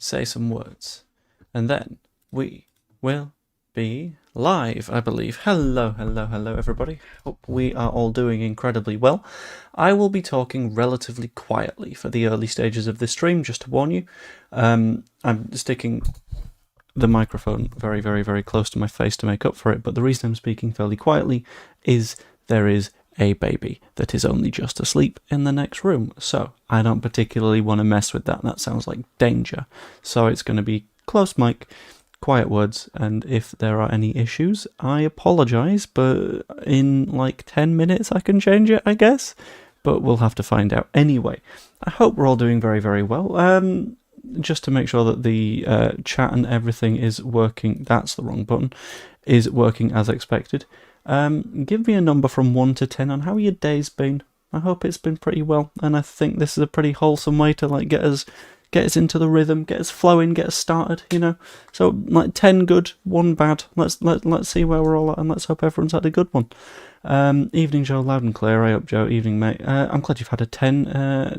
say some words, and then we will be live, I believe. Hello, everybody. Hope we are all doing incredibly well. I will be talking relatively quietly for the early stages of this stream, just to warn you. I'm sticking the microphone very, very, very close to my face to make up for it, but the reason I'm speaking fairly quietly is there is a baby that is only just asleep in the next room, so I don't particularly want to mess with that. That sounds like danger. So it's going to be close mic, quiet words, and if there are any issues, I apologise, but in like 10 minutes I can change it, I guess, but we'll have to find out. Anyway, I hope we're all doing very, very well. Just to make sure that the chat and everything is working, that's the wrong button, is working as expected. Give me a number from 1 to 10 on how your day's been. I hope it's been pretty well, and I think this is a pretty wholesome way to like get us into the rhythm, get us flowing, get us started, you know. So like 10 good, 1 bad. Let's see where we're all at, and let's hope everyone's had a good one. Evening Joe, loud and clear. I hope Joe. Evening mate. I'm glad you've had a 10.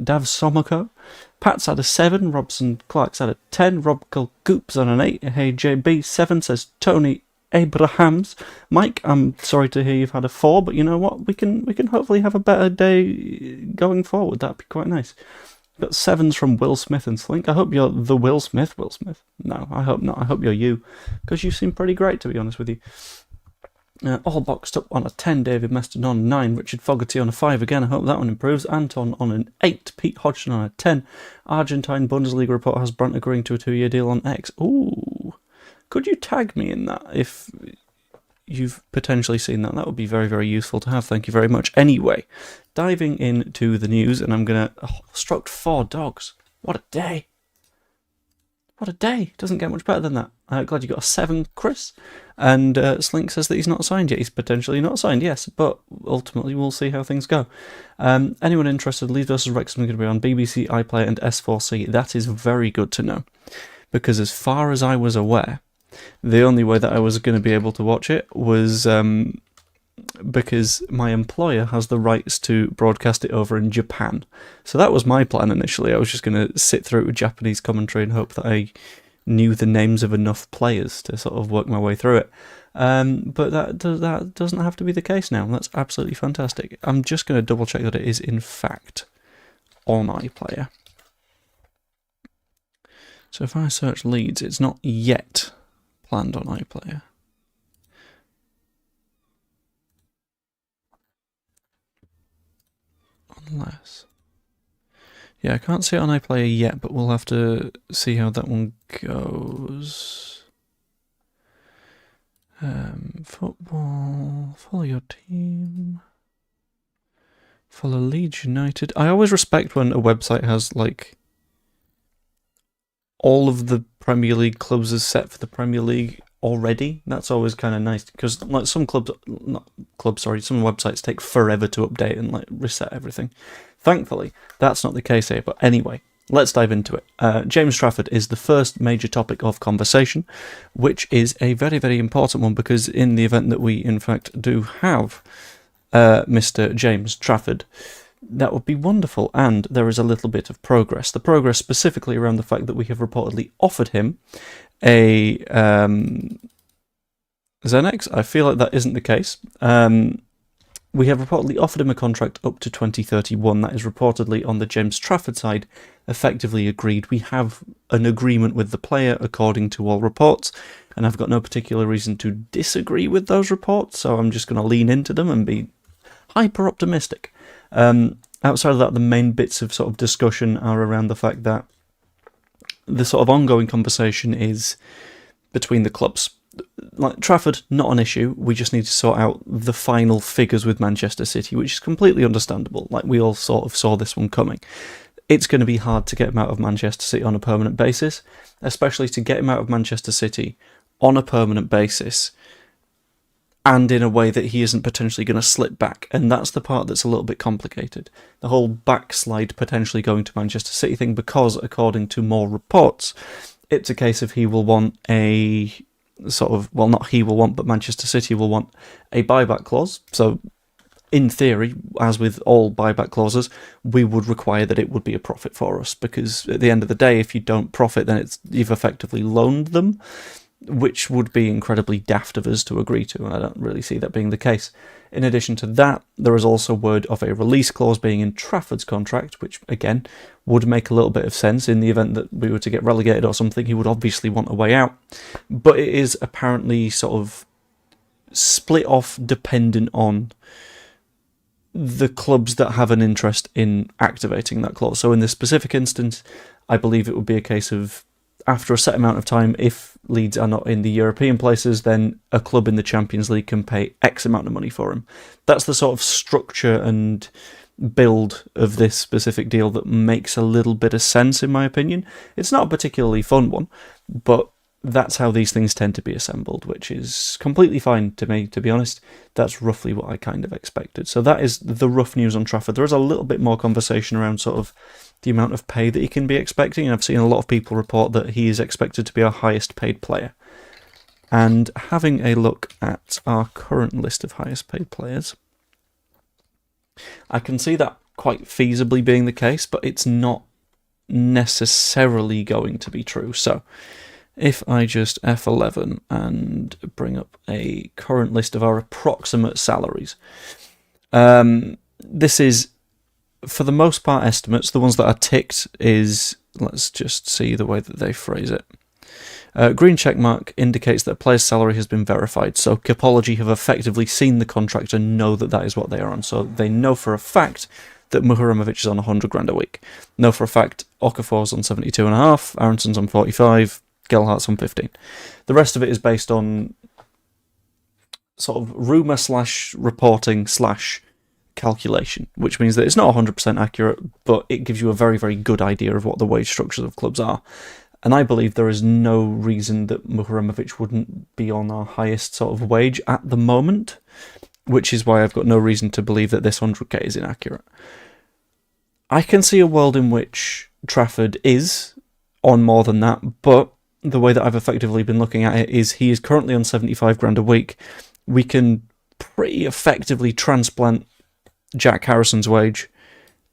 Dav Somoko. Pat's had a 7, Robson Clark's had a 10, Rob Goop's on an 8, hey JB7 says Tony Abrahams. Mike, I'm sorry to hear you've had a 4, but you know what, we can hopefully have a better day going forward. That'd be quite nice. Got 7s from Will Smith and Slink. I hope you're the Will Smith. No, I hope not. I hope you're you, because you seem pretty great, to be honest with you. All boxed up on a 10, David Meston on 9, Richard Fogarty on a 5 again, I hope that one improves, Anton on an 8, Pete Hodgson on a 10, Argentine Bundesliga report has Brandt agreeing to a 2-year deal on X. Ooh, could you tag me in that if you've potentially seen that? That would be very, very useful to have, thank you very much. Anyway, diving into the news, and I'm going to... stroked 4 dogs, what a day. What a day. Doesn't get much better than that. Glad you got a 7, Chris. And Slink says that he's not signed yet. He's potentially not signed, yes, but ultimately we'll see how things go. Anyone interested, Leeds vs Wrexham is going to be on BBC, iPlayer and S4C. That is very good to know. Because as far as I was aware, the only way that I was going to be able to watch it was because my employer has the rights to broadcast it over in Japan. So that was my plan initially. I was just going to sit through it with Japanese commentary and hope that I knew the names of enough players to sort of work my way through it. But that doesn't have to be the case now. That's absolutely fantastic. I'm just going to double check that it is in fact on iPlayer. So if I search Leeds, it's not yet planned on iPlayer. Unless... yeah, I can't see it on iPlayer yet, but we'll have to see how that one goes. Football, follow your team. Follow Leeds United. I always respect when a website has, like, all of the Premier League clubs is set for the Premier League already. That's always kind of nice, because like some some websites take forever to update and like reset everything. Thankfully, that's not the case here, but anyway, let's dive into it. James Trafford is the first major topic of conversation, which is a very, very important one, because in the event that we in fact do have Mr. James Trafford, that would be wonderful, and there is a little bit of progress. The progress specifically around the fact that we have reportedly offered him a Xenex. I feel like that isn't the case. We have reportedly offered him a contract up to 2031. That is reportedly on the James Trafford side effectively agreed. We have an agreement with the player according to all reports, and I've got no particular reason to disagree with those reports, so I'm just going to lean into them and be hyper optimistic. Outside of that, the main bits of sort of discussion are around the fact that the sort of ongoing conversation is between the clubs. Like Trafford, not an issue. We just need to sort out the final figures with Manchester City, which is completely understandable. Like, we all sort of saw this one coming. It's going to be hard to get him out of Manchester City on a permanent basis, especially to get him out of Manchester City on a permanent basis and in a way that he isn't potentially going to slip back. And that's the part that's a little bit complicated. The whole backslide potentially going to Manchester City thing, because according to more reports, it's a case of he will want a sort of, well, not he will want, but Manchester City will want a buyback clause. So in theory, as with all buyback clauses, we would require that it would be a profit for us, because at the end of the day, if you don't profit, then you've effectively loaned them, which would be incredibly daft of us to agree to, and I don't really see that being the case. In addition to that, there is also word of a release clause being in Trafford's contract, which, again, would make a little bit of sense. In the event that we were to get relegated or something, he would obviously want a way out. But it is apparently sort of split off dependent on the clubs that have an interest in activating that clause. So in this specific instance, I believe it would be a case of, after a set amount of time, if Leeds are not in the European places, then a club in the Champions League can pay X amount of money for him. That's the sort of structure and build of this specific deal that makes a little bit of sense, in my opinion. It's not a particularly fun one, but that's how these things tend to be assembled, which is completely fine to me, to be honest. That's roughly what I kind of expected. So that is the rough news on Trafford. There is a little bit more conversation around sort of the amount of pay that he can be expecting, and I've seen a lot of people report that he is expected to be our highest paid player. And having a look at our current list of highest paid players, I can see that quite feasibly being the case, but it's not necessarily going to be true. So if I just F11 and bring up a current list of our approximate salaries, this is, for the most part, estimates. The ones that are ticked is, let's just see the way that they phrase it. Green checkmark indicates that a player's salary has been verified. So Capology have effectively seen the contract and know that that is what they are on. So they know for a fact that Muharamovic is on 100 grand a week. Know for a fact Okafor's on 72.5, Aronson's on 45, Gelhart's on 15. The rest of it is based on sort of rumour / reporting / calculation, which means that it's not 100% accurate, but it gives you a very, very good idea of what the wage structures of clubs are. And I believe there is no reason that Muharamovic wouldn't be on our highest sort of wage at the moment, which is why I've got no reason to believe that this 100k is inaccurate. I can see a world in which Trafford is on more than that, but the way that I've effectively been looking at it is he is currently on 75 grand a week. We can pretty effectively transplant Jack Harrison's wage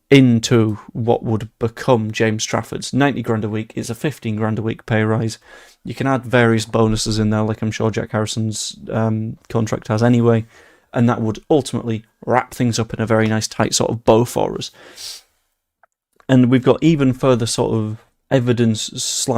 into what would become James Trafford's. 90 grand a week is a 15 grand a week pay rise. You can add various bonuses in there, like I'm sure Jack Harrison's contract has anyway, and that would ultimately wrap things up in a very nice tight sort of bow for us. And we've got even further sort of evidence /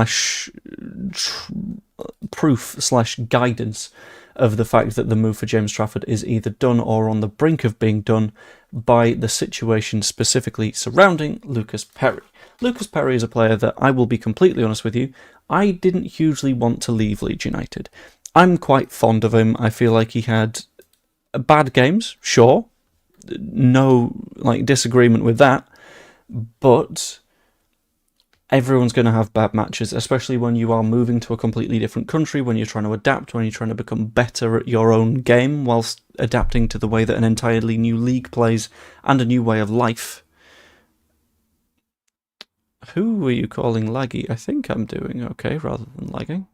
proof / guidance of the fact that the move for James Trafford is either done or on the brink of being done by the situation specifically surrounding Lucas Perri. Lucas Perri is a player that, I will be completely honest with you, I didn't hugely want to leave Leeds United. I'm quite fond of him. I feel like he had bad games, sure, no disagreement with that, but everyone's going to have bad matches, especially when you are moving to a completely different country, when you're trying to adapt, when you're trying to become better at your own game whilst adapting to the way that an entirely new league plays and a new way of life. Who were you calling laggy? I think I'm doing okay rather than lagging.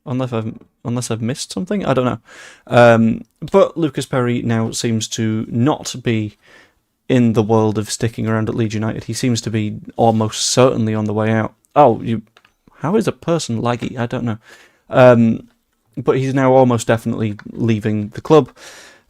Unless I've missed something? I don't know. But Lucas Perri now seems to not be in the world of sticking around at Leeds United. He seems to be almost certainly on the way out. How is a person laggy? I don't know. But he's now almost definitely leaving the club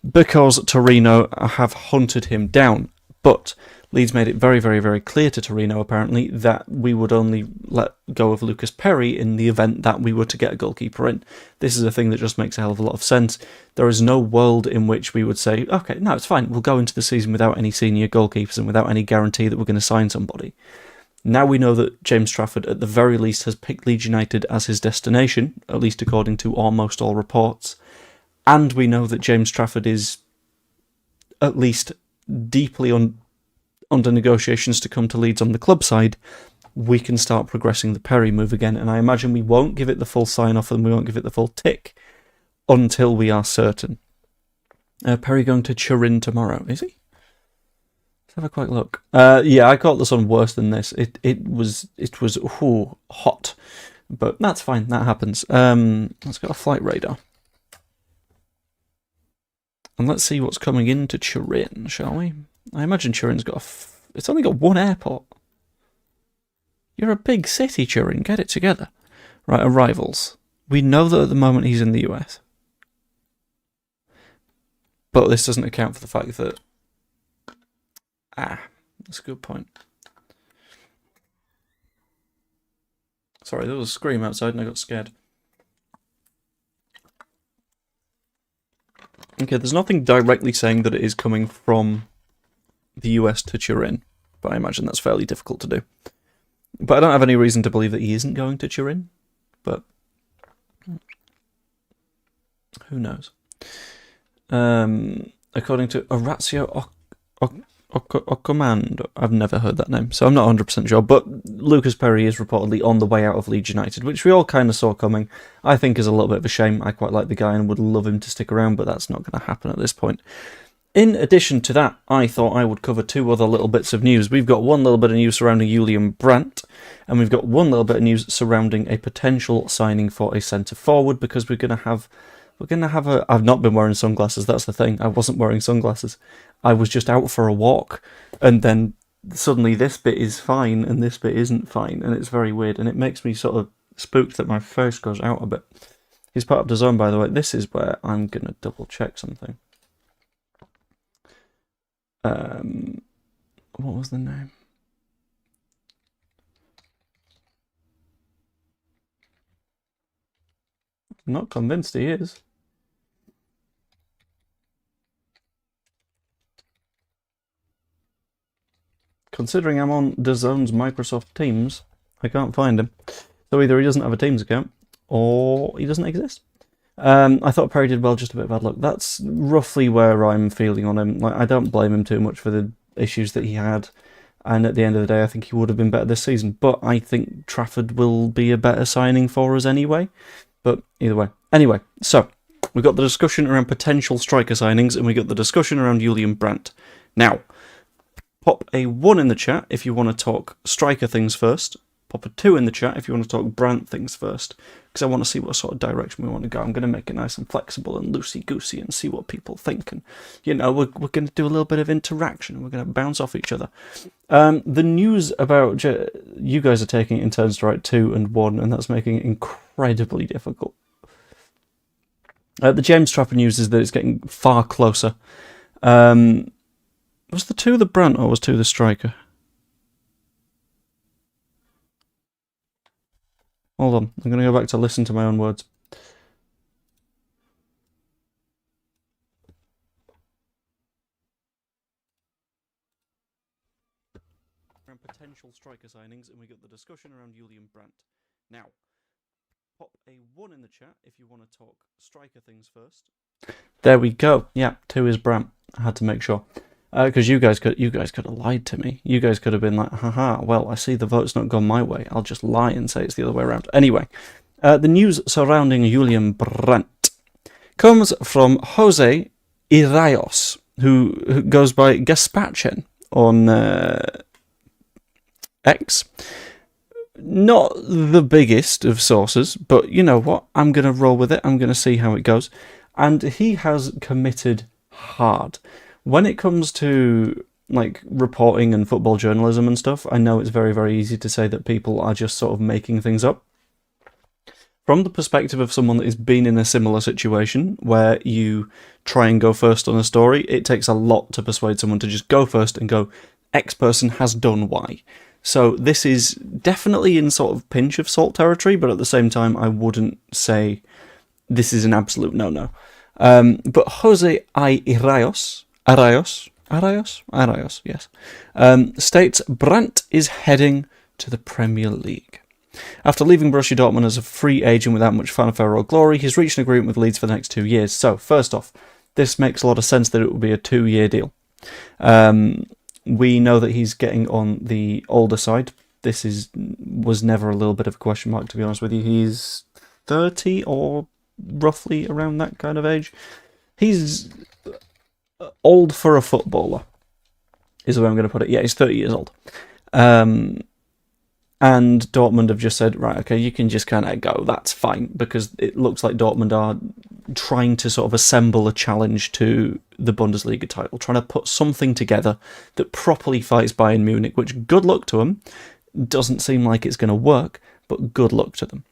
because Torino have hunted him down. But Leeds made it very, very, very clear to Torino, apparently, that we would only let go of Lucas Perri in the event that we were to get a goalkeeper in. This is a thing that just makes a hell of a lot of sense. There is no world in which we would say, okay, no, it's fine, we'll go into the season without any senior goalkeepers and without any guarantee that we're going to sign somebody. Now we know that James Trafford, at the very least, has picked Leeds United as his destination, at least according to almost all reports, and we know that James Trafford is at least deeply under negotiations to come to Leeds on the club side. We can start progressing the Perri move again, and I imagine we won't give it the full sign-off and we won't give it the full tick until we are certain. Perri going to Turin tomorrow, is he? Let's have a quick look. Yeah, I caught this one worse than this. It was hot, but that's fine, that happens. Let's go to flight radar. And let's see what's coming into Turin, shall we? I imagine Turin's got it's only got one airport. You're a big city, Turin. Get it together. Right, arrivals. We know that at the moment he's in the US. But this doesn't account for the fact that... that's a good point. Sorry, there was a scream outside and I got scared. Okay, there's nothing directly saying that it is coming from the US to Turin, but I imagine that's fairly difficult to do. But I don't have any reason to believe that he isn't going to Turin, but who knows? According to Orazio Occomando, I've never heard that name, so I'm not 100% sure, but Lucas Perri is reportedly on the way out of Leeds United, which we all kind of saw coming. I think is a little bit of a shame. I quite like the guy and would love him to stick around, but that's not going to happen at this point. In addition to that, I thought I would cover two other little bits of news. We've got one little bit of news surrounding Julian Brandt, and we've got one little bit of news surrounding a potential signing for a centre-forward, because we're going to have a... I've not been wearing sunglasses, that's the thing. I wasn't wearing sunglasses. I was just out for a walk, and then suddenly this bit is fine, and this bit isn't fine, and it's very weird, and it makes me sort of spooked that my face goes out a bit. He's part of the zone, by the way. This is where I'm going to double-check something. What was the name? I'm not convinced he is. Considering I'm on DAZN's Microsoft Teams, I can't find him. So either he doesn't have a Teams account, or he doesn't exist. I thought Perri did well, just a bit of bad luck. That's roughly where I'm feeling on him. Like, I don't blame him too much for the issues that he had, and at the end of the day, I think he would have been better this season. But I think Trafford will be a better signing for us anyway. But either way. Anyway, so we've got the discussion around potential striker signings, and we got the discussion around Julian Brandt. Now, pop a 1 in the chat if you want to talk striker things first. Pop a 2 in the chat if you want to talk Brandt things first, because I want to see what sort of direction we want to go. I'm going to make it nice and flexible and loosey-goosey and see what people think. And, you know, we're going to do a little bit of interaction, and we're going to bounce off each other. The news about... you guys are taking it in turns to write 2 and 1, and that's making it incredibly difficult. The James Trafford news is that it's getting far closer. Was the 2 the Brandt, or was 2 the striker? Hold on, I'm going to go back to listen to my own words. Around potential striker signings, and we got the discussion around Julian Brandt. Now, pop a 1 in the chat if you want to talk striker things first. There we go. Yeah, 2 is Brandt. I had to make sure. Because you guys could have lied to me. You guys could have been like, haha, well, I see the vote's not gone my way. I'll just lie and say it's the other way around. Anyway, the news surrounding Julian Brandt comes from Jose Iraios, who goes by Gaspachen on X. Not the biggest of sources, but you know what? I'm going to roll with it. I'm going to see how it goes. And he has committed hard. When it comes to like reporting and football journalism and stuff, I know it's very, very easy to say that people are just sort of making things up. From the perspective of someone that has been in a similar situation where you try and go first on a story, it takes a lot to persuade someone to just go first and go, X person has done Y. So this is definitely in sort of pinch of salt territory, but at the same time, I wouldn't say this is an absolute no-no. But Jose Araios, yes, states Brandt is heading to the Premier League. After leaving Borussia Dortmund as a free agent without much fanfare or glory, he's reached an agreement with Leeds for the next 2 years. So, first off, this makes a lot of sense that it will be a 2-year deal. We know that he's getting on the older side. This was never a little bit of a question mark, to be honest with you. He's 30 or roughly around that kind of age. He's old for a footballer, is the way I'm going to put it. Yeah, he's 30 years old. And Dortmund have just said, right, okay, you can just kind of go, that's fine, because it looks like Dortmund are trying to sort of assemble a challenge to the Bundesliga title, trying to put something together that properly fights Bayern Munich, which, good luck to them. Doesn't seem like it's going to work, but good luck to them.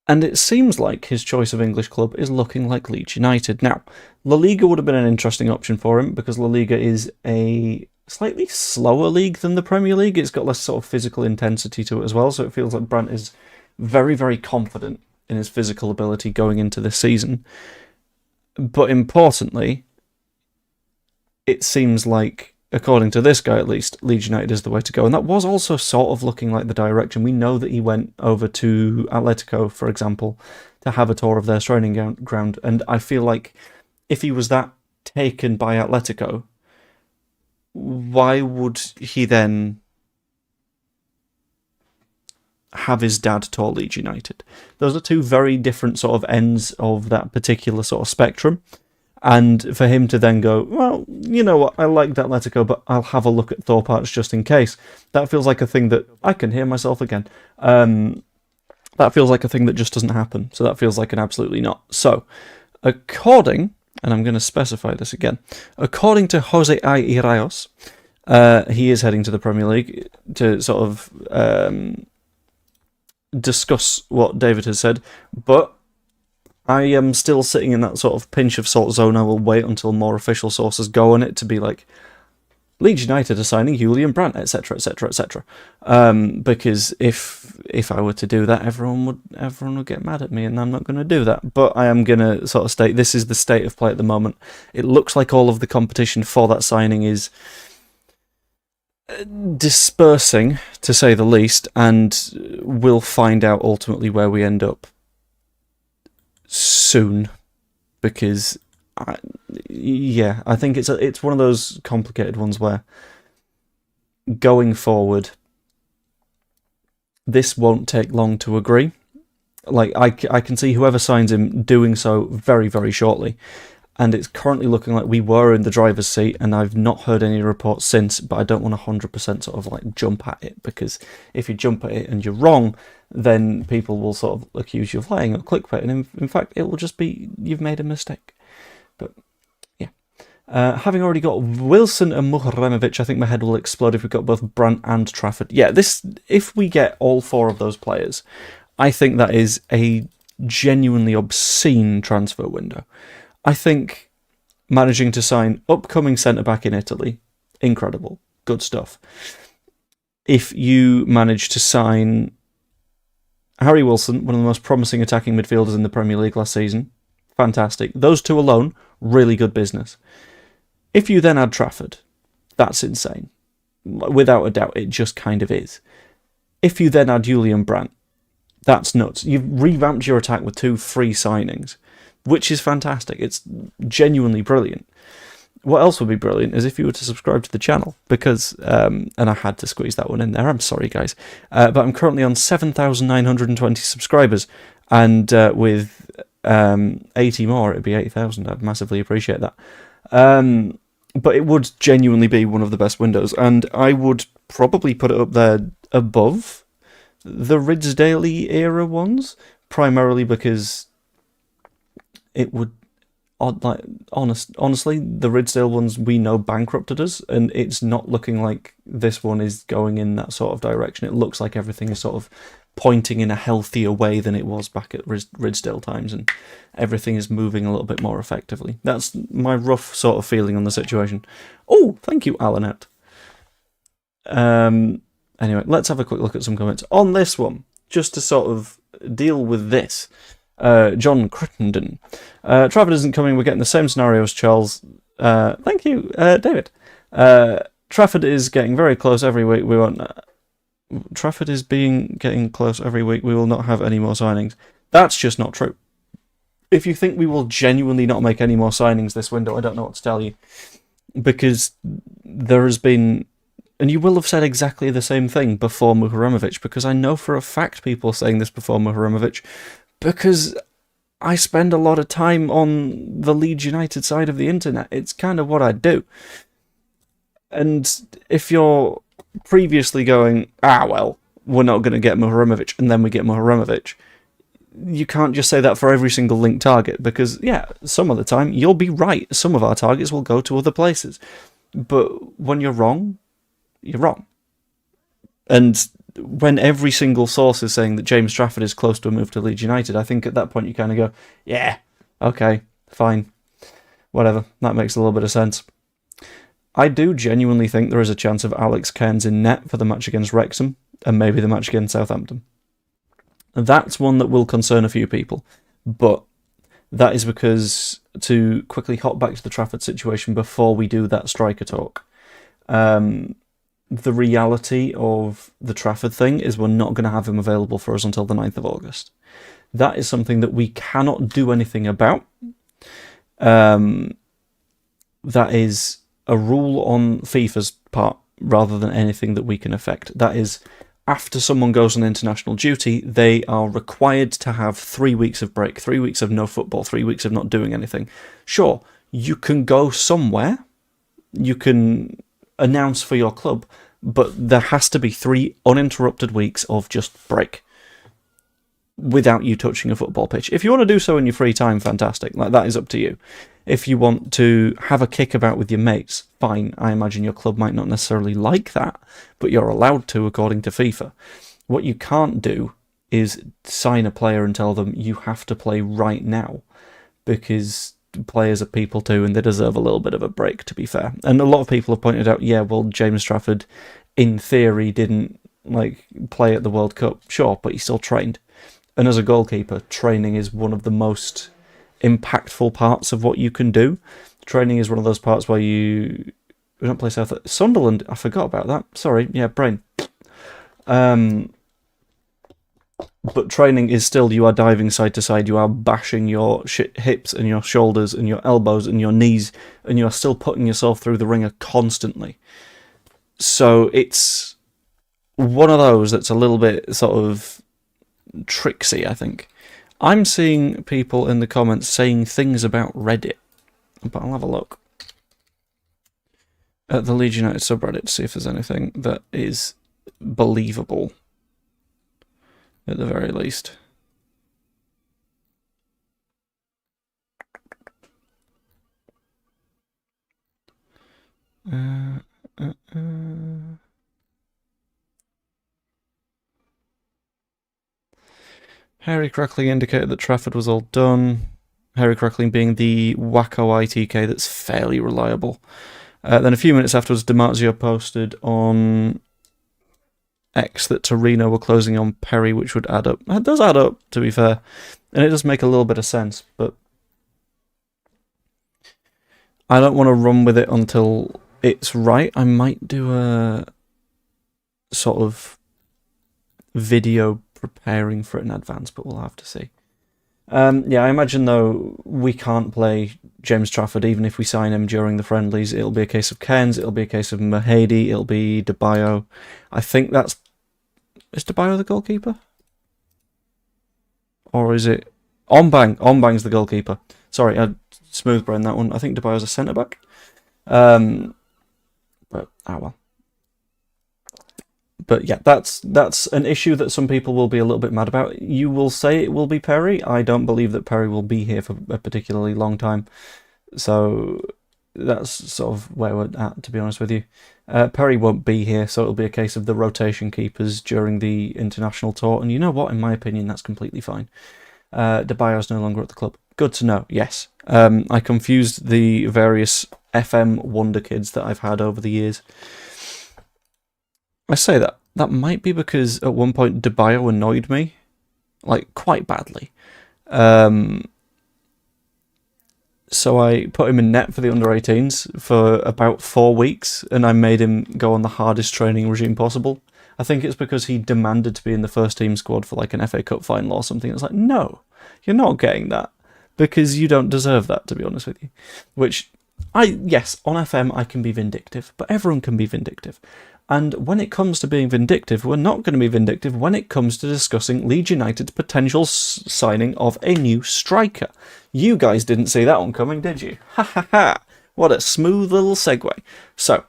And it seems like his choice of English club is looking like Leeds United. Now, La Liga would have been an interesting option for him, because La Liga is a slightly slower league than the Premier League. It's got less sort of physical intensity to it as well, so it feels like Brandt is very, very confident in his physical ability going into this season. But importantly, it seems like, according to this guy at least, Leeds United is the way to go. And that was also sort of looking like the direction. We know that he went over to Atletico, for example, to have a tour of their training ground. And I feel like if he was that taken by Atletico, why would he then have his dad tour Leeds United? Those are two very different sort of ends of that particular sort of spectrum. And for him to then go, well, you know what, I like Atletico, but I'll have a look at Thorpe Arch just in case. That feels like a thing that, I can hear myself again. That feels like a thing that just doesn't happen. So that feels like an absolutely not. So, according, and I'm going to specify this again, according to Jose I. Iraios, he is heading to the Premier League to sort of discuss what David has said, but I am still sitting in that sort of pinch of salt zone. I will wait until more official sources go on it to be like, Leeds United are signing Julian Brandt, etc., etc., etc. Because if I were to do that, everyone would get mad at me, and I'm not going to do that. But I am going to sort of state this is the state of play at the moment. It looks like all of the competition for that signing is dispersing, to say the least, and we'll find out ultimately where we end up soon, because I think it's one of those complicated ones where going forward this won't take long to agree. Like I can see whoever signs him doing so very, very shortly, and it's currently looking like we were in the driver's seat, and I've not heard any reports since, but I don't want to 100% sort of like jump at it, because if you jump at it and you're wrong, then people will sort of accuse you of lying or clickbait, and in fact it will just be you've made a mistake. But yeah, having already got Wilson and Muharemovic, I think my head will explode if we've got both Brandt and Trafford. Yeah, if we get all four of those players, I think that is a genuinely obscene transfer window. I think managing to sign upcoming centre-back in Italy, incredible, good stuff. If you manage to sign Harry Wilson, one of the most promising attacking midfielders in the Premier League last season, fantastic. Those two alone, really good business. If you then add Trafford, that's insane. Without a doubt, it just kind of is. If you then add Julian Brandt, that's nuts. You've revamped your attack with 2 free signings, which is fantastic. It's genuinely brilliant. What else would be brilliant is if you were to subscribe to the channel, because, and I had to squeeze that one in there, I'm sorry guys, but I'm currently on 7,920 subscribers, and with 80 more, it'd be 8,000. I'd massively appreciate that. But it would genuinely be one of the best windows, and I would probably put it up there above the Ridsdale era ones, primarily because it would, honestly, the Ridsdale ones we know bankrupted us, and it's not looking like this one is going in that sort of direction. It looks like everything is sort of pointing in a healthier way than it was back at Ridsdale times, and everything is moving a little bit more effectively. That's my rough sort of feeling on the situation. Oh, thank you, Alanette. Anyway, let's have a quick look at some comments on this one, just to sort of deal with this. John Crittenden. Trafford isn't coming, we're getting the same scenario as Charles. Thank you, David. Trafford is getting very close every week. Trafford is getting close every week. We will not have any more signings. That's just not true. If you think we will genuinely not make any more signings this window, I don't know what to tell you. Because there has been, and you will have said exactly the same thing before Muharemovic, because I know for a fact people are saying this before Muharemovic, because I spend a lot of time on the Leeds United side of the internet. It's kind of what I do. And if you're previously going, well, we're not going to get Mihramovic, and then we get Mihramovic. You can't just say that for every single linked target, because, yeah, some of the time you'll be right. Some of our targets will go to other places. But when you're wrong, you're wrong. And when every single source is saying that James Trafford is close to a move to Leeds United, I think at that point you kind of go, yeah, okay, fine, whatever. That makes a little bit of sense. I do genuinely think there is a chance of Alex Cairns in net for the match against Wrexham and maybe the match against Southampton. That's one that will concern a few people, but that is because, to quickly hop back to the Trafford situation before we do that striker talk, the reality of the Trafford thing is we're not going to have him available for us until the 9th of August. That is something that we cannot do anything about. That is a rule on FIFA's part rather than anything that we can affect. That is, after someone goes on international duty, they are required to have 3 weeks of break, 3 weeks of no football, 3 weeks of not doing anything. Sure, you can go somewhere, you can announce for your club, but there has to be 3 uninterrupted weeks of just break without you touching a football pitch. If you want to do so in your free time, fantastic. Like, that is up to you. If you want to have a kickabout with your mates, fine. I imagine your club might not necessarily like that, but you're allowed to according to FIFA. What you can't do is sign a player and tell them you have to play right now, because players are people too and they deserve a little bit of a break, to be fair. And a lot of people have pointed out, yeah, well, James Trafford in theory didn't play at the World Cup. Sure, but he still trained. And as a goalkeeper, training is one of the most impactful parts of what you can do. Training is one of those parts where we don't play Sunderland. I forgot about that. Sorry, yeah, brain. But training is still, you are diving side to side, you are bashing your hips and your shoulders and your elbows and your knees, and you are still putting yourself through the ringer constantly. So it's one of those that's a little bit sort of tricksy, I think. I'm seeing people in the comments saying things about Reddit, but I'll have a look at the Leeds United subreddit to see if there's anything that is believable, at the very least. Harry Crackling indicated that Trafford was all done. Harry Crackling being the wacko ITK that's fairly reliable. Then a few minutes afterwards, DiMarzio posted on X that Torino were closing on Perri, which would add up. It does add up, to be fair. And it does make a little bit of sense, but I don't want to run with it until it's right. I might do a sort of video preparing for it in advance, but we'll have to see. Yeah, I imagine, though, we can't play James Trafford even if we sign him during the friendlies. It'll be a case of Cairns, it'll be a case of Mahady, it'll be Debayo. I think that's... Is Debayo the goalkeeper? Or is it... Ombang! Ombang's the goalkeeper. Sorry, I smooth brain that one. I think Debayo's a centre-back. But, well. But yeah, that's an issue that some people will be a little bit mad about. You will say it will be Perri. I don't believe that Perri will be here for a particularly long time. So that's sort of where we're at, to be honest with you. Perri won't be here, so it'll be a case of the rotation keepers during the international tour. And you know what? In my opinion, that's completely fine. Debayo's no longer at the club. Good to know, yes. I confused the various FM wonder kids that I've had over the years. I say that. That might be because at one point Debayo annoyed me, like, quite badly. So I put him in net for the under-18s for about 4 weeks, and I made him go on the hardest training regime possible. I think it's because he demanded to be in the first team squad for like an FA Cup final or something. It's like, no, you're not getting that, because you don't deserve that, to be honest with you. Which, yes, on FM I can be vindictive, but everyone can be vindictive. And when it comes to being vindictive, we're not going to be vindictive when it comes to discussing Leeds United's potential signing of a new striker. You guys didn't see that one coming, did you? Ha ha ha! What a smooth little segue. So,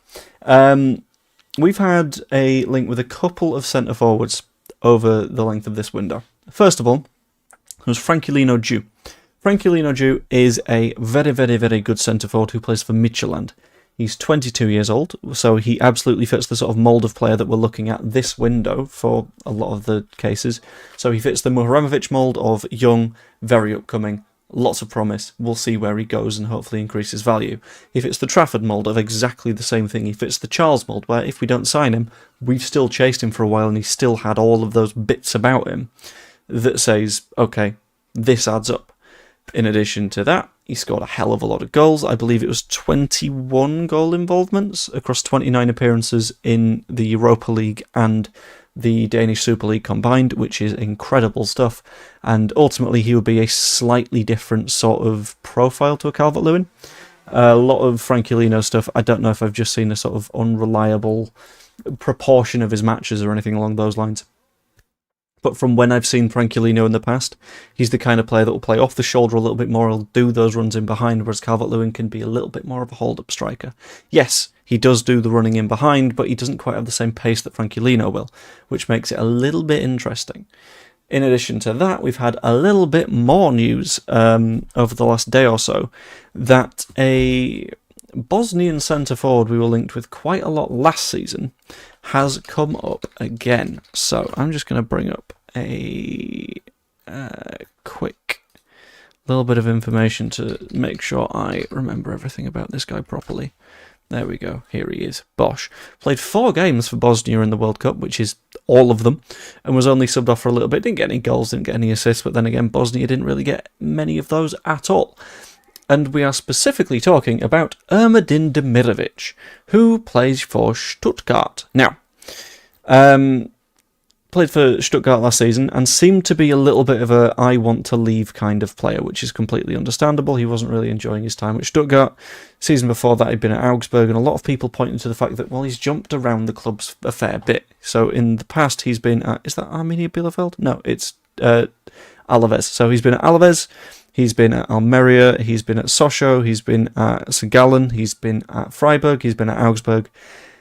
we've had a link with a couple of centre forwards over the length of this window. First of all, was Frankie Lino-Ju. Frankie Lino-Ju is a very, very, very good centre forward who plays for Midtjylland. He's 22 years old, so he absolutely fits the sort of mould of player that we're looking at this window for a lot of the cases. So he fits the Mihramovic mould of young, very upcoming, lots of promise. We'll see where he goes and hopefully increase his value. He fits the Trafford mould of exactly the same thing. He fits the Charles mould, where if we don't sign him, we've still chased him for a while and he's still had all of those bits about him that says, okay, this adds up. In addition to that, he scored a hell of a lot of goals. I believe it was 21 goal involvements across 29 appearances in the Europa League and the Danish Super League combined, which is incredible stuff. And ultimately, he would be a slightly different sort of profile to a Calvert-Lewin. A lot of Frankie Lino stuff, I don't know if I've just seen a sort of unreliable proportion of his matches or anything along those lines. But from when I've seen Frankie Lino in the past, he's the kind of player that will play off the shoulder a little bit more, he'll do those runs in behind, whereas Calvert-Lewin can be a little bit more of a hold-up striker. Yes, he does do the running in behind, but he doesn't quite have the same pace that Frankie Lino will, which makes it a little bit interesting. In addition to that, we've had a little bit more news over the last day or so, that a Bosnian centre-forward we were linked with quite a lot last season has come up again. So I'm just going to bring up a quick little bit of information to make sure I remember everything about this guy properly. There we go. Here he is. Bosch. Played 4 games for Bosnia in the World Cup, which is all of them, and was only subbed off for a little bit. Didn't get any goals, didn't get any assists, but then again, Bosnia didn't really get many of those at all. And we are specifically talking about Ermedin Demirovic, who plays for Stuttgart. Now, played for Stuttgart last season and seemed to be a little bit of a I want to leave kind of player, which is completely understandable. He wasn't really enjoying his time at Stuttgart. Season before that, he'd been at Augsburg, and a lot of people pointing to the fact that, well, he's jumped around the clubs a fair bit. So in the past, he's been at, is that Arminia Bielefeld? No, it's Alaves. So he's been at Alaves. He's been at Almeria, he's been at Sochaux, he's been at St. Gallen, he's been at Freiburg, he's been at Augsburg,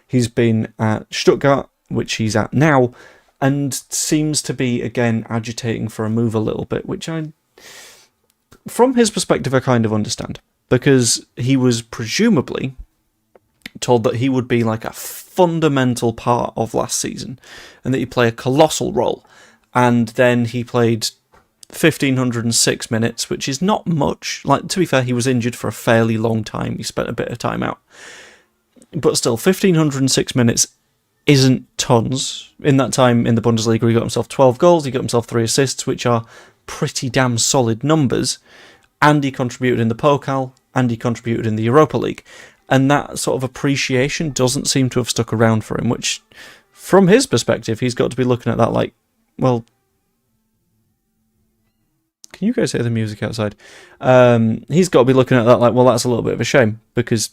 he's been at Stuttgart, which he's at now, and seems to be, again, agitating for a move a little bit, which from his perspective, I kind of understand, because he was presumably told that he would be like a fundamental part of last season, and that he'd play a colossal role, and then he played 1,506 minutes, which is not much. Like, to be fair, he was injured for a fairly long time. He spent a bit of time out. But still, 1,506 minutes isn't tons. In that time in the Bundesliga, he got himself 12 goals, he got himself 3 assists, which are pretty damn solid numbers. And he contributed in the Pokal, and he contributed in the Europa League. And that sort of appreciation doesn't seem to have stuck around for him, which, from his perspective, he's got to be looking at that like, well, can you guys hear the music outside? He's got to be looking at that like, well, that's a little bit of a shame, because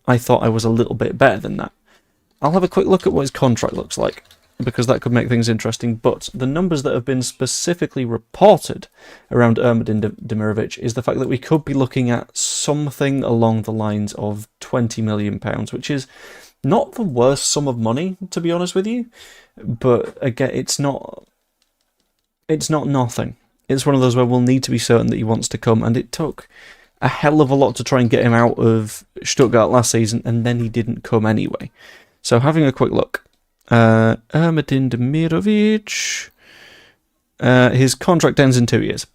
I thought I was a little bit better than that. I'll have a quick look at what his contract looks like, because that could make things interesting. But the numbers that have been specifically reported around Ermedin Demirovic is the fact that we could be looking at something along the lines of £20 million, which is not the worst sum of money, to be honest with you. But again, it's not nothing. It's one of those where we'll need to be certain that he wants to come, and it took a hell of a lot to try and get him out of Stuttgart last season, and then he didn't come anyway. So having a quick look. Ermedin Demirovic, his contract ends in 2 years,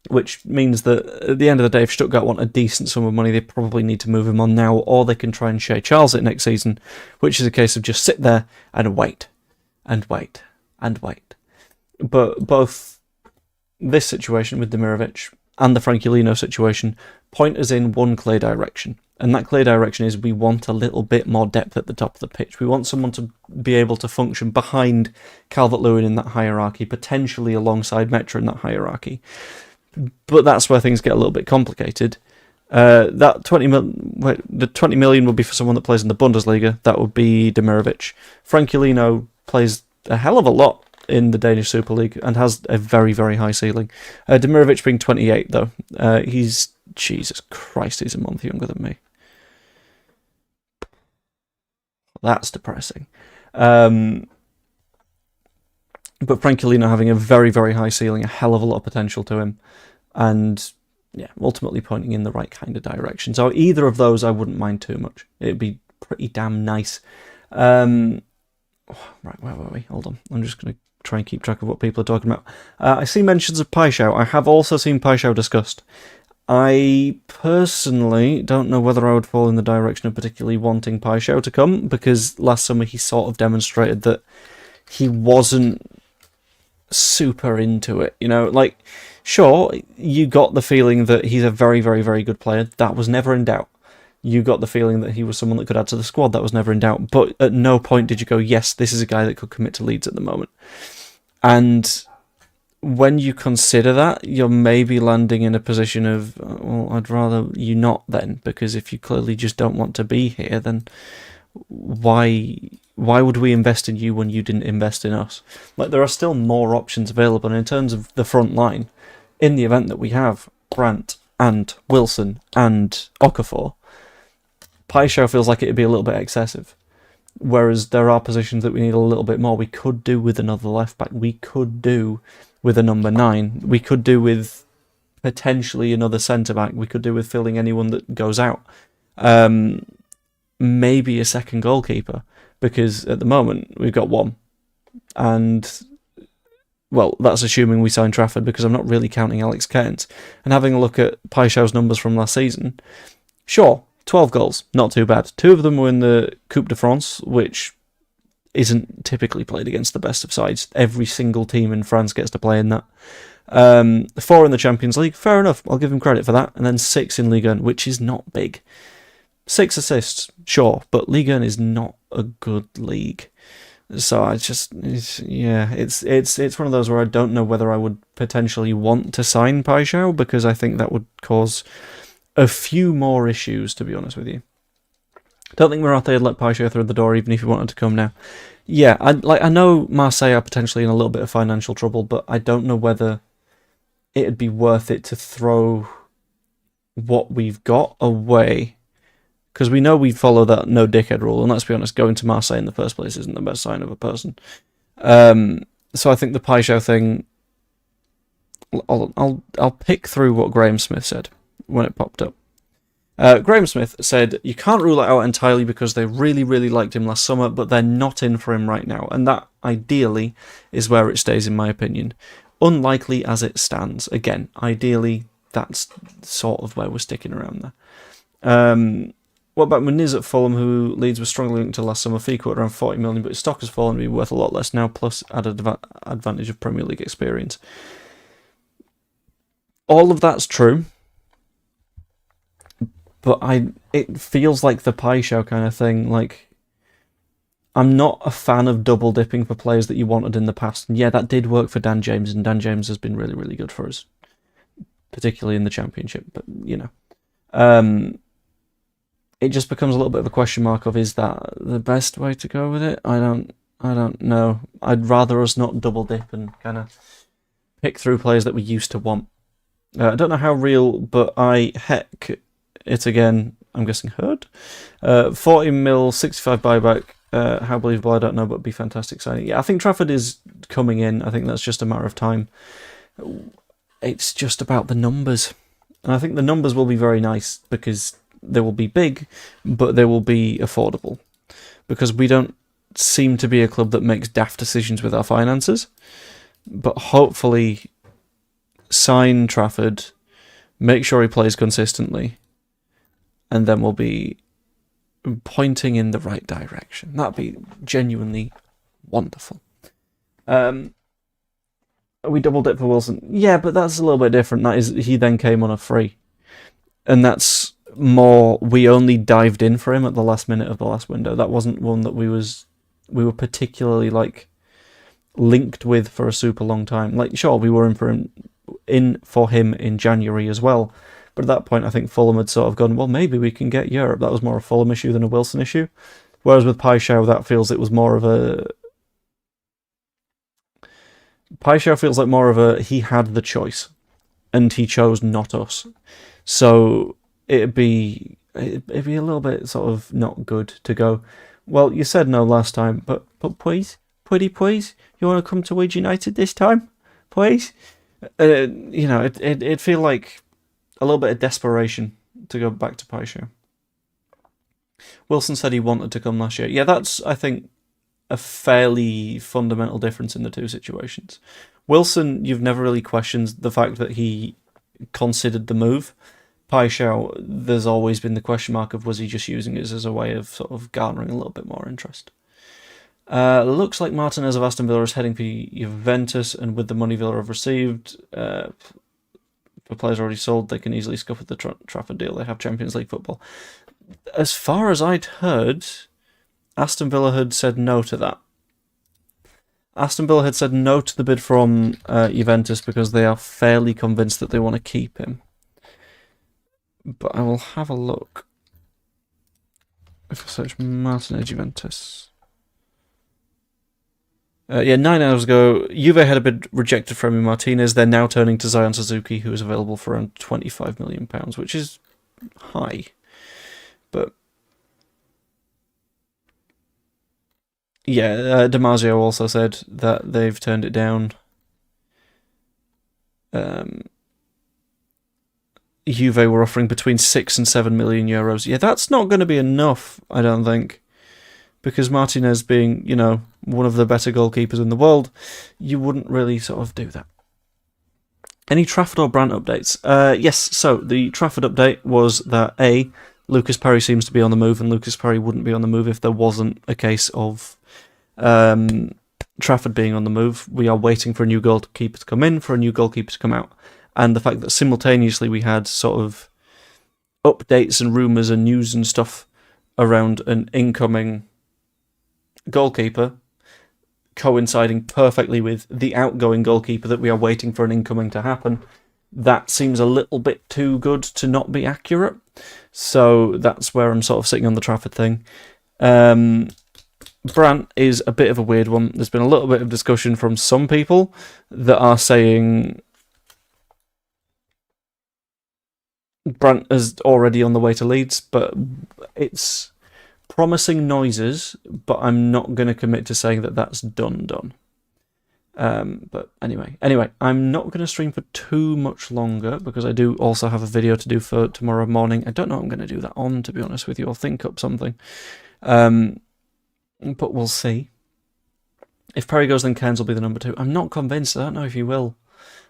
which means that at the end of the day, if Stuttgart want a decent sum of money, they probably need to move him on now, or they can try and Shea Charles it next season, which is a case of just sit there and wait, and wait, and wait. But both this situation with Demirovic and the Frankie Lino situation point us in one clear direction. And that clear direction is we want a little bit more depth at the top of the pitch. We want someone to be able to function behind Calvert-Lewin in that hierarchy, potentially alongside Metra in that hierarchy. But that's where things get a little bit complicated. The 20 million would be for someone that plays in the Bundesliga. That would be Demirovic. Frankie Lino plays a hell of a lot in the Danish Super League and has a very, very high ceiling. Demirovic being 28, though. He's, Jesus Christ, he's a month younger than me. That's depressing. But Frankelino having a very, very high ceiling, a hell of a lot of potential to him, and yeah, ultimately pointing in the right kind of direction. So either of those I wouldn't mind too much. It'd be pretty damn nice. Right, where were we? Hold on. I'm just going to try and keep track of what people are talking about. I see mentions of Paixão. I have also seen Paixão discussed. I personally don't know whether I would fall in the direction of particularly wanting Paixão to come, because last summer he sort of demonstrated that he wasn't super into it. You know, like, sure, you got the feeling that he's a very, very, very good player. That was never in doubt. You got the feeling that he was someone that could add to the squad. That was never in doubt. But at no point did you go, yes, this is a guy that could commit to Leeds at the moment. And when you consider that, you're maybe landing in a position of, well, I'd rather you not then, because if you clearly just don't want to be here, then why would we invest in you when you didn't invest in us? Like, there are still more options available, and in terms of the front line, in the event that we have Brandt and Wilson and Okafor, Paixão feels like it'd be a little bit excessive. Whereas there are positions that we need a little bit more. We could do with another left back. We could do with a number 9. We could do with potentially another centre back. We could do with filling anyone that goes out. Maybe a second goalkeeper, because at the moment we've got one. And, well, that's assuming we sign Trafford, because I'm not really counting Alex Cairns. And having a look at Paixão's numbers from last season, sure, 12 goals, not too bad. 2 of them were in the Coupe de France, which isn't typically played against the best of sides. Every single team in France gets to play in that. 4 in the Champions League, fair enough, I'll give him credit for that. And then 6 in Ligue 1, which is not big. 6 assists, sure, but Ligue 1 is not a good league. So it's one of those where I don't know whether I would potentially want to sign Paixão, because I think that would cause a few more issues, to be honest with you. Don't think Morata had let Paixão through the door, even if he wanted to come now. Yeah, I know Marseille are potentially in a little bit of financial trouble, but I don't know whether it'd be worth it to throw what we've got away, because we know we follow that no dickhead rule, and let's be honest, going to Marseille in the first place isn't the best sign of a person. So I think the Paixão thing, I'll pick through what Graham Smith said when it popped up. Graham Smith said, you can't rule it out entirely because they really, really liked him last summer, but they're not in for him right now. And that, ideally, is where it stays, in my opinion. Unlikely as it stands. Again, ideally, that's sort of where we're sticking around there. What about Muniz at Fulham, who Leeds was strongly linked to last summer? Fee quote around 40 million, but his stock has fallen to be worth a lot less now, plus added advantage of Premier League experience. All of that's true. But it feels like the Paixão kind of thing. Like, I'm not a fan of double dipping for players that you wanted in the past. And yeah, that did work for Dan James, and Dan James has been really, really good for us, particularly in the Championship. But you know, it just becomes a little bit of a question mark of, is that the best way to go with it? I don't know. I'd rather us not double dip and kind of pick through players that we used to want. I don't know how real, but it again, I'm guessing heard. 40 mil, 65 buyback. How believable, I don't know, but be fantastic signing. Yeah, I think Trafford is coming in. I think that's just a matter of time. It's just about the numbers. And I think the numbers will be very nice, because they will be big, but they will be affordable. Because we don't seem to be a club that makes daft decisions with our finances. But hopefully, sign Trafford, make sure he plays consistently, and then we'll be pointing in the right direction. That'd be genuinely wonderful. We double dip for Wilson. Yeah, but that's a little bit different. That is, he then came on a free. And that's more, we only dived in for him at the last minute of the last window. That wasn't one that we were particularly linked with for a super long time. Like, sure, we were in for him in January as well. But at that point, I think Fulham had sort of gone, well, maybe we can get Europe. That was more a Fulham issue than a Wilson issue. Whereas with Paixão, that feels it was more of a... Paixão feels like more of a, he had the choice, and he chose not us. So it'd be a little bit sort of not good to go, Well, you said no last time, but please, please, you want to come to Leeds United this time, please? It'd feel like a little bit of desperation to go back to Paisho. Wilson said he wanted to come last year. Yeah, that's, I think, a fairly fundamental difference in the two situations. Wilson, you've never really questioned the fact that he considered the move. Paisho, there's always been the question mark of was he just using it as a way of sort of garnering a little bit more interest. Looks like Martinez of Aston Villa is heading for Juventus, and with the money Villa have received for players already sold, they can easily scupper the Trafford deal. They have Champions League football. As far as I'd heard, Aston Villa had said no to that. Aston Villa had said no to the bid from Juventus because they are fairly convinced that they want to keep him. But I will have a look. If I search Martinez Juventus. 9 hours ago, Juve had a bid rejected from Martinez. They're now turning to Zion Suzuki, who is available for around £25 million, which is high. But yeah, Damasio also said that they've turned it down. Juve were offering between 6 and 7 million euros. Yeah, that's not going to be enough, I don't think. Because Martinez being, one of the better goalkeepers in the world, you wouldn't really sort of do that. Any Trafford or Brandt updates? Yes, so the Trafford update was that A, Lucas Perri seems to be on the move, and Lucas Perri wouldn't be on the move if there wasn't a case of Trafford being on the move. We are waiting for a new goalkeeper to come in, for a new goalkeeper to come out. And the fact that simultaneously we had sort of updates and rumours and news and stuff around an incoming goalkeeper coinciding perfectly with the outgoing goalkeeper that we are waiting for an incoming to happen, that seems a little bit too good to not be accurate. So that's where I'm sort of sitting on the Trafford thing. Brandt is a bit of a weird one. There's been a little bit of discussion from some people that are saying Brandt is already on the way to Leeds, but it's promising noises, but I'm not going to commit to saying that that's done. But anyway, I'm not going to stream for too much longer because I do also have a video to do for tomorrow morning. I don't know what I'm going to do that on, to be honest with you. I'll think up something. But we'll see. If Perri goes, then Cairns will be the number 2. I'm not convinced. I don't know if he will.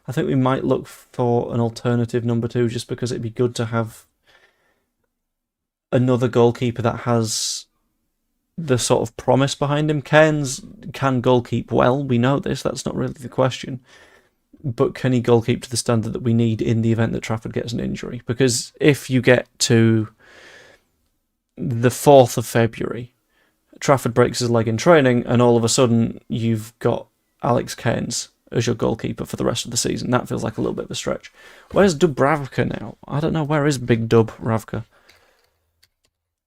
I think we might look for an alternative number 2 just because it'd be good to have another goalkeeper that has the sort of promise behind him. Cairns can goalkeep well, we know this, that's not really the question. But can he goalkeep to the standard that we need in the event that Trafford gets an injury? Because if you get to the 4th of February, Trafford breaks his leg in training, and all of a sudden you've got Alex Cairns as your goalkeeper for the rest of the season. That feels like a little bit of a stretch. Where's Dubravka now? I don't know, where is Big Dubravka?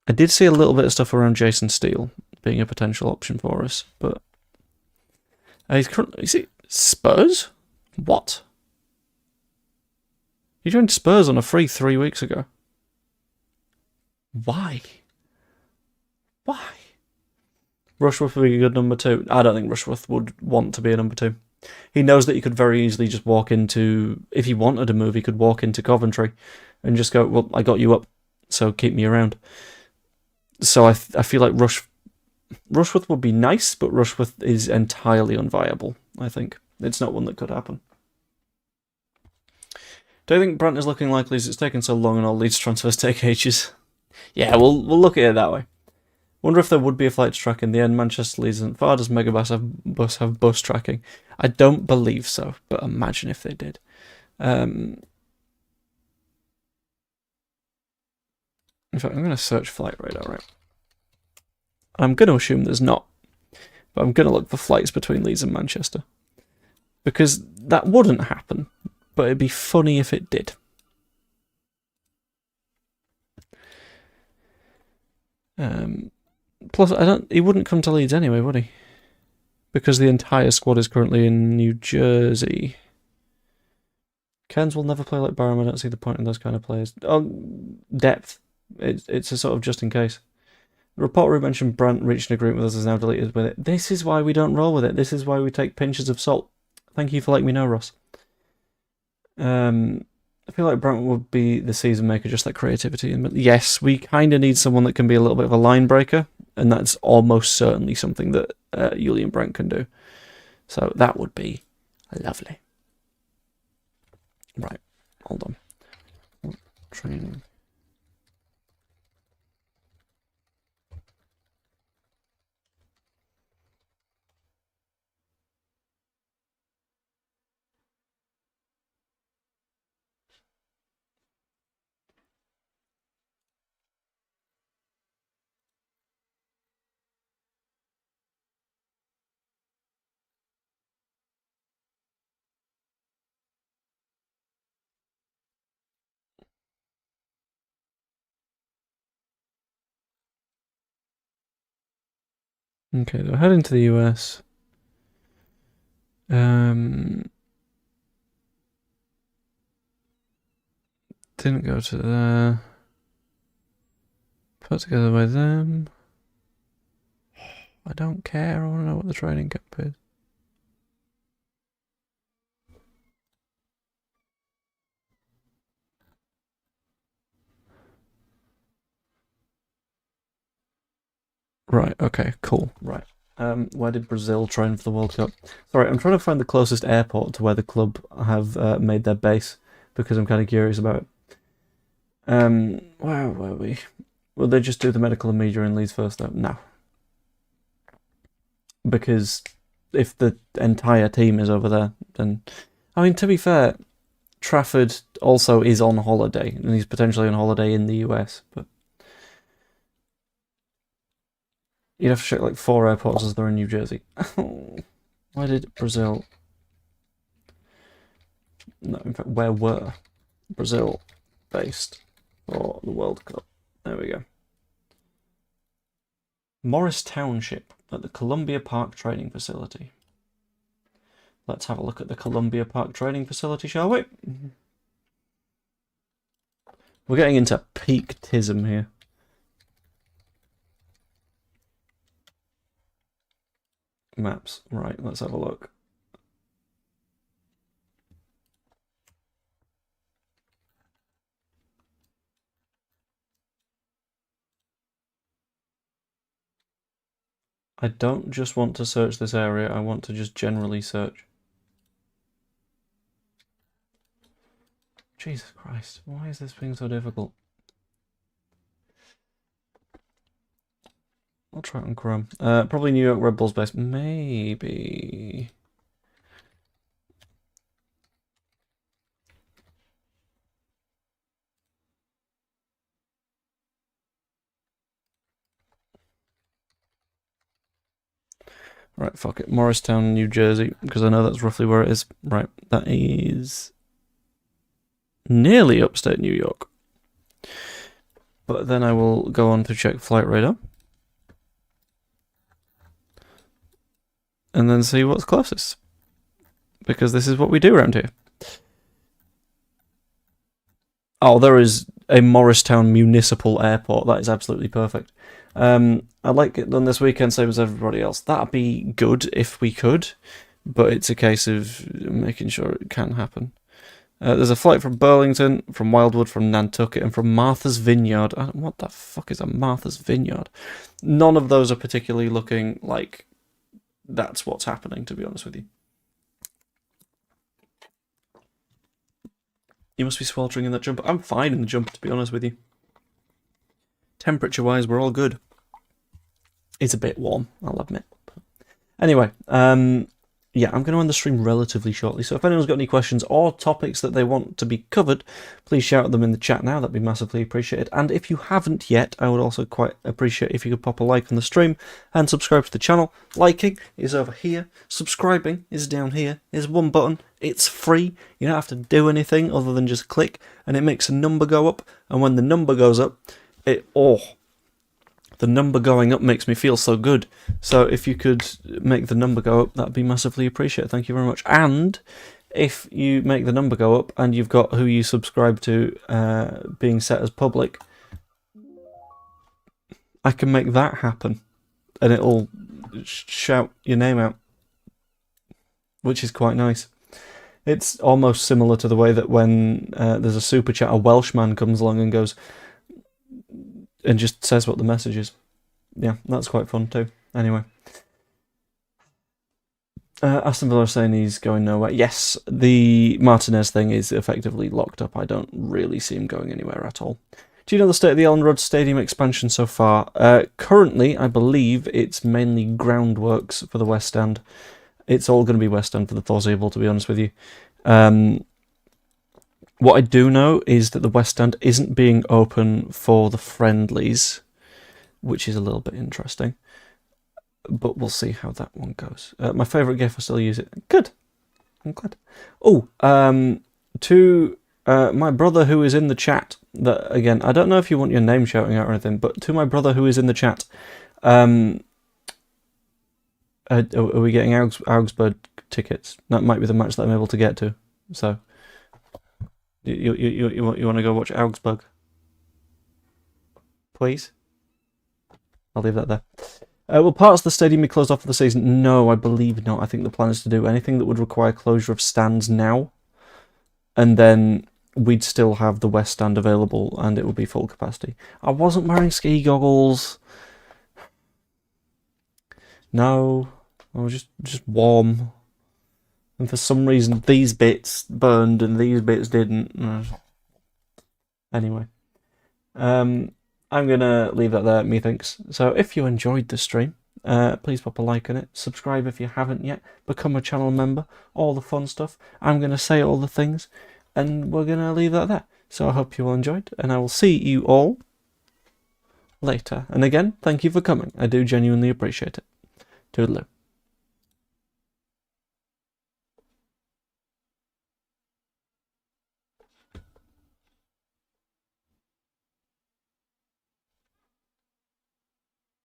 I did see a little bit of stuff around Jason Steele being a potential option for us, but is it Spurs? What? He joined Spurs on a free 3 weeks ago. Why? Rushworth would be a good number 2. I don't think Rushworth would want to be a number 2. He knows that he could very easily just walk into, if he wanted a move, he could walk into Coventry and just go, well, I got you up, so keep me around. So I feel like Rushworth would be nice, but Rushworth is entirely unviable, I think. It's not one that could happen. Do you think Brandt is looking likely as it's taken so long and all Leeds transfers take ages? Yeah, we'll look at it that way. Wonder if there would be a flight to track in the end. Manchester Leeds isn't far. Does Megabus have bus tracking? I don't believe so, but imagine if they did. In fact, I'm going to search flight radar, right? I'm going to assume there's not, but I'm going to look for flights between Leeds and Manchester. Because that wouldn't happen, but it'd be funny if it did. Plus, he wouldn't come to Leeds anyway, would he? Because the entire squad is currently in New Jersey. Cairns will never play like Barham. I don't see the point in those kind of players. Oh, depth. It's a sort of just in case. The report who mentioned Brandt reached an agreement with us is now deleted with it. This is why we don't roll with it. This is why we take pinches of salt. Thank you for letting me know, Ross. I feel like Brandt would be the season maker, just that creativity. Yes, we kind of need someone that can be a little bit of a line breaker, and that's almost certainly something that Julian Brandt can do. So that would be lovely. Right, hold on. Training. Okay, they're heading to the US. Didn't go to there. Put together by them. I don't care. I want to know what the training camp is. Right, okay, cool. Right. Where did Brazil train for the World Cup? Sorry, I'm trying to find the closest airport to where the club have made their base because I'm kind of curious about it. Where were we? Will they just do the medical and media in Leeds first though? No. Because if the entire team is over there, then... I mean, to be fair, Trafford also is on holiday, and he's potentially on holiday in the US, but... You'd have to check like 4 airports as they're in New Jersey. Why did Brazil... No, in fact, where were Brazil based for the World Cup? There we go. Morris Township at the Columbia Park Training Facility. Let's have a look at the Columbia Park Training Facility, shall we? We're getting into peak tism here. Maps. Right, let's have a look. I don't just want to search this area, I want to just generally search. Jesus Christ, why is this being so difficult? I'll try it on Chrome. Probably New York Red Bulls base. Maybe. Right, fuck it. Morristown, New Jersey, because I know that's roughly where it is. Right, that is nearly upstate New York. But then I will go on to check flight radar. And then see what's closest. Because this is what we do around here. Oh, there is a Morristown Municipal Airport. That is absolutely perfect. I'd like it done this weekend, same as everybody else. That'd be good if we could, but it's a case of making sure it can happen. There's a flight from Burlington, from Wildwood, from Nantucket, and from Martha's Vineyard. What the fuck is a Martha's Vineyard? None of those are particularly looking like that's what's happening, to be honest with you. You must be sweltering in that jumper. I'm fine in the jumper, to be honest with you. Temperature-wise, we're all good. It's a bit warm, I'll admit. Anyway, yeah, I'm going to end the stream relatively shortly, so if anyone's got any questions or topics that they want to be covered, please shout them in the chat now, that'd be massively appreciated. And if you haven't yet, I would also quite appreciate if you could pop a like on the stream and subscribe to the channel. Liking is over here, subscribing is down here, there's one button, it's free, you don't have to do anything other than just click, and it makes a number go up, and when the number goes up, the number going up makes me feel so good. So if you could make the number go up, that'd be massively appreciated. Thank you very much. And if you make the number go up and you've got who you subscribe to being set as public, I can make that happen, and it'll shout your name out, which is quite nice. It's almost similar to the way that when there's a super chat, a Welshman comes along and goes and just says what the message is. Yeah, that's quite fun too. Anyway. Aston Villa are saying he's going nowhere. Yes, the Martinez thing is effectively locked up. I don't really see him going anywhere at all. Do you know the state of the Ellen Road Stadium expansion so far? Currently, I believe it's mainly groundworks for the West End. It's all going to be West End for the foreseeable, to be honest with you. What I do know is that the West End isn't being open for the friendlies, which is a little bit interesting. But we'll see how that one goes. My favourite GIF, I still use it. Good. I'm glad. Oh, to my brother who is in the chat, that again, I don't know if you want your name shouting out or anything, but to my brother who is in the chat, are we getting Augsburg tickets? That might be the match that I'm able to get to. So, you want to go watch Augsburg? Please? I'll leave that there. Will parts of the stadium be closed off for the season? No, I believe not. I think the plan is to do anything that would require closure of stands now, and then we'd still have the West Stand available, and it would be full capacity. I wasn't wearing ski goggles. No, I was just warm. And for some reason, these bits burned and these bits didn't. Anyway. I'm going to leave that there, methinks. So if you enjoyed the stream, please pop a like on it. Subscribe if you haven't yet. Become a channel member. All the fun stuff. I'm going to say all the things. And we're going to leave that there. So I hope you all enjoyed. And I will see you all later. And again, thank you for coming. I do genuinely appreciate it. Toodaloo.